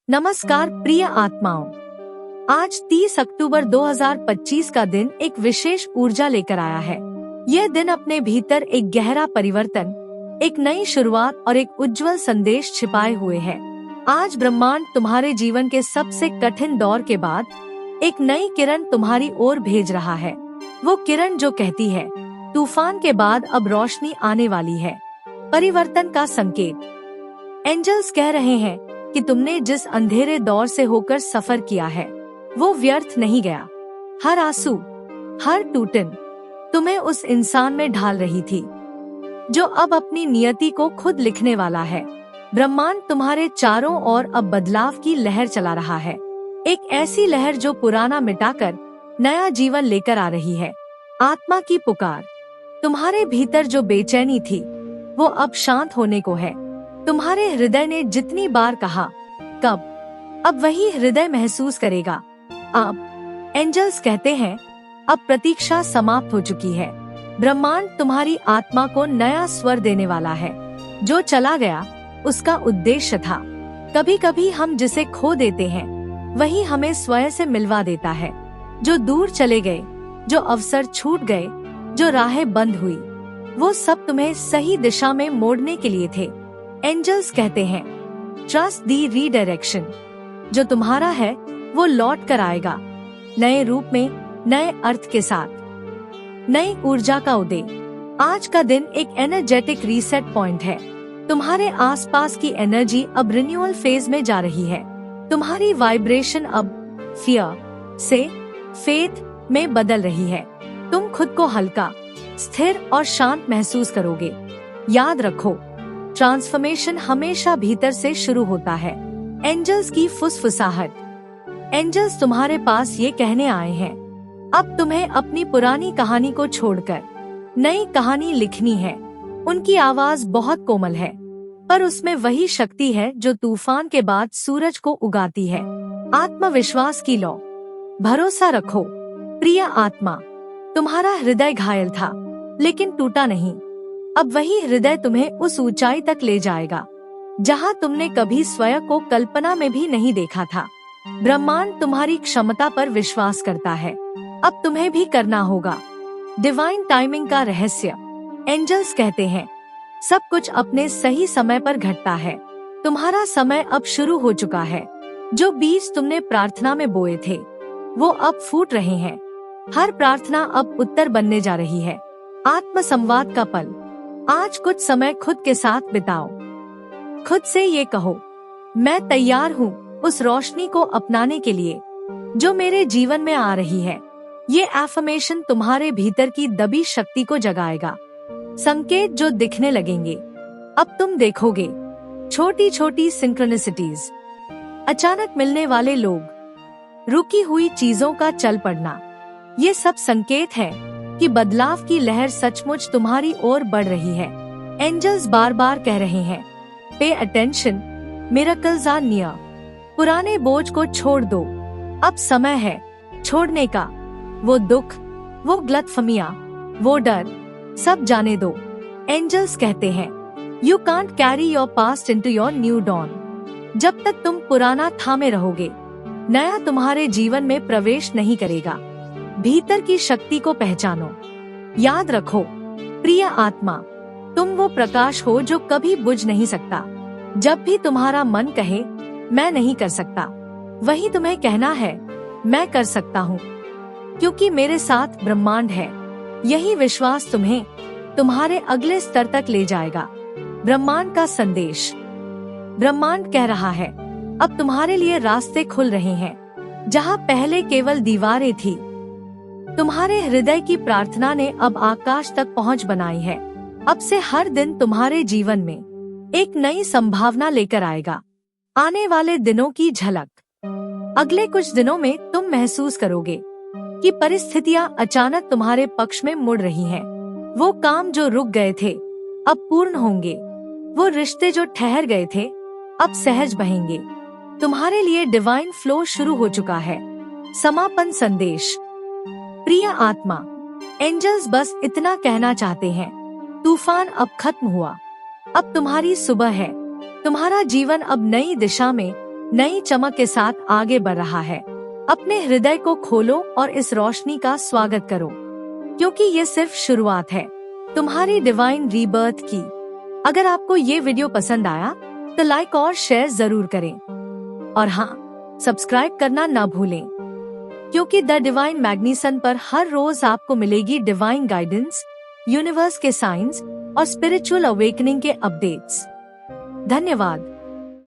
नमस्कार प्रिय आत्माओं, आज 30 अक्टूबर 2025 का दिन एक विशेष ऊर्जा लेकर आया है। यह दिन अपने भीतर एक गहरा परिवर्तन, एक नई शुरुआत और एक उज्जवल संदेश छिपाए हुए है। आज ब्रह्मांड तुम्हारे जीवन के सबसे कठिन दौर के बाद एक नई किरण तुम्हारी ओर भेज रहा है। वो किरण जो कहती है, तूफान के बाद अब रोशनी आने वाली है। परिवर्तन का संकेत। एंजल्स कह रहे हैं कि तुमने जिस अंधेरे दौर से होकर सफर किया है, वो व्यर्थ नहीं गया। हर आंसू, हर टूटन तुम्हें उस इंसान में ढाल रही थी, जो अब अपनी नियति को खुद लिखने वाला है। ब्रह्मांड तुम्हारे चारों ओर अब बदलाव की लहर चला रहा है। एक ऐसी लहर जो पुराना मिटाकर नया जीवन लेकर आ रही है। आत्मा की पुकार। तुम्हारे भीतर जो बेचैनी थी, वो अब शांत होने को है। तुम्हारे हृदय ने जितनी बार कहा कब, अब वही हृदय महसूस करेगा। अब एंजल्स कहते हैं, अब प्रतीक्षा समाप्त हो चुकी है। ब्रह्मांड तुम्हारी आत्मा को नया स्वर देने वाला है। जो चला गया उसका उद्देश्य था। कभी कभी हम जिसे खो देते हैं, वही हमें स्वयं से मिलवा देता है। जो दूर चले गए, जो अवसर छूट गए, जो राहें बंद हुई, वो सब तुम्हें सही दिशा में मोड़ने के लिए थे। एंजल्स कहते हैं, ट्रस्ट दी रीडायरेक्शन। जो तुम्हारा है वो लौट कर आएगा, नए रूप में, नए अर्थ के साथ, नई ऊर्जा का उदय। आज का दिन एक एनर्जेटिक रीसेट पॉइंट है। तुम्हारे आसपास की एनर्जी अब रिन्यूअल फेज में जा रही है। तुम्हारी वाइब्रेशन अब फियर से फेथ में बदल रही है। तुम खुद को हल्का, स्थिर और शांत महसूस करोगे। याद रखो, ट्रांसफॉर्मेशन हमेशा भीतर से शुरू होता है। एंजल्स की फुसफुसाहट। एंजल्स तुम्हारे पास ये कहने आए हैं, अब तुम्हें अपनी पुरानी कहानी को छोड़कर नई कहानी लिखनी है। उनकी आवाज बहुत कोमल है, पर उसमें वही शक्ति है जो तूफान के बाद सूरज को उगाती है। आत्मविश्वास की लौ। भरोसा रखो प्रिय आत्मा, तुम्हारा हृदय घायल था लेकिन टूटा नहीं। अब वही हृदय तुम्हें उस ऊंचाई तक ले जाएगा जहां तुमने कभी स्वयं को कल्पना में भी नहीं देखा था। ब्रह्मांड तुम्हारी क्षमता पर विश्वास करता है, अब तुम्हें भी करना होगा। डिवाइन टाइमिंग का रहस्य। एंजल्स कहते हैं, सब कुछ अपने सही समय पर घटता है। तुम्हारा समय अब शुरू हो चुका है। जो बीज तुमने प्रार्थना में बोए थे, वो अब फूट रहे हैं। हर प्रार्थना अब उत्तर बनने जा रही है। आत्म संवाद का पल। आज कुछ समय खुद के साथ बिताओ। खुद से ये कहो, मैं तैयार हूँ उस रोशनी को अपनाने के लिए जो मेरे जीवन में आ रही है। ये एफर्मेशन तुम्हारे भीतर की दबी शक्ति को जगाएगा। संकेत जो दिखने लगेंगे, अब तुम देखोगे। छोटी छोटी सिंक्रोनिसिटीज, अचानक मिलने वाले लोग, रुकी हुई चीजों का चल पड़ना, ये सब संकेत है कि बदलाव की लहर सचमुच तुम्हारी ओर बढ़ रही है। एंजल्स बार बार कह रहे हैं, pay attention, miracles are near. पुराने बोझ को छोड़ दो, अब समय है छोड़ने का। वो दुख, वो गलतफहमियां, वो डर, सब जाने दो। एंजल्स कहते हैं, you can't carry your past into your new dawn. जब तक तुम पुराना थामे रहोगे, नया तुम्हारे जीवन में प्रवेश नहीं करेगा। भीतर की शक्ति को पहचानो। याद रखो प्रिय आत्मा, तुम वो प्रकाश हो जो कभी बुझ नहीं सकता। जब भी तुम्हारा मन कहे मैं नहीं कर सकता, वही तुम्हें कहना है, मैं कर सकता हूँ, क्योंकि मेरे साथ ब्रह्मांड है। यही विश्वास तुम्हें तुम्हारे अगले स्तर तक ले जाएगा। ब्रह्मांड का संदेश। ब्रह्मांड कह रहा है, अब तुम्हारे लिए रास्ते खुल रहे हैं जहाँ पहले केवल दीवारें थी। तुम्हारे हृदय की प्रार्थना ने अब आकाश तक पहुंच बनाई है। अब से हर दिन तुम्हारे जीवन में एक नई संभावना लेकर आएगा। आने वाले दिनों की झलक। अगले कुछ दिनों में तुम महसूस करोगे कि परिस्थितियां अचानक तुम्हारे पक्ष में मुड़ रही हैं। वो काम जो रुक गए थे, अब पूर्ण होंगे। वो रिश्ते जो ठहर गए थे, अब सहज बहेंगे। तुम्हारे लिए डिवाइन फ्लो शुरू हो चुका है। समापन संदेश। प्रिय आत्मा, एंजल्स बस इतना कहना चाहते हैं, तूफान अब खत्म हुआ, अब तुम्हारी सुबह है। तुम्हारा जीवन अब नई दिशा में, नई चमक के साथ आगे बढ़ रहा है। अपने हृदय को खोलो और इस रोशनी का स्वागत करो, क्योंकि ये सिर्फ शुरुआत है तुम्हारी डिवाइन रीबर्थ की। अगर आपको ये वीडियो पसंद आया तो लाइक और शेयर जरूर करें, और हाँ, सब्सक्राइब करना ना भूलें, क्योंकि द डिवाइन मैग्नीसन पर हर रोज आपको मिलेगी डिवाइन गाइडेंस, यूनिवर्स के साइंस और स्पिरिचुअल अवेकनिंग के अपडेट्स। धन्यवाद।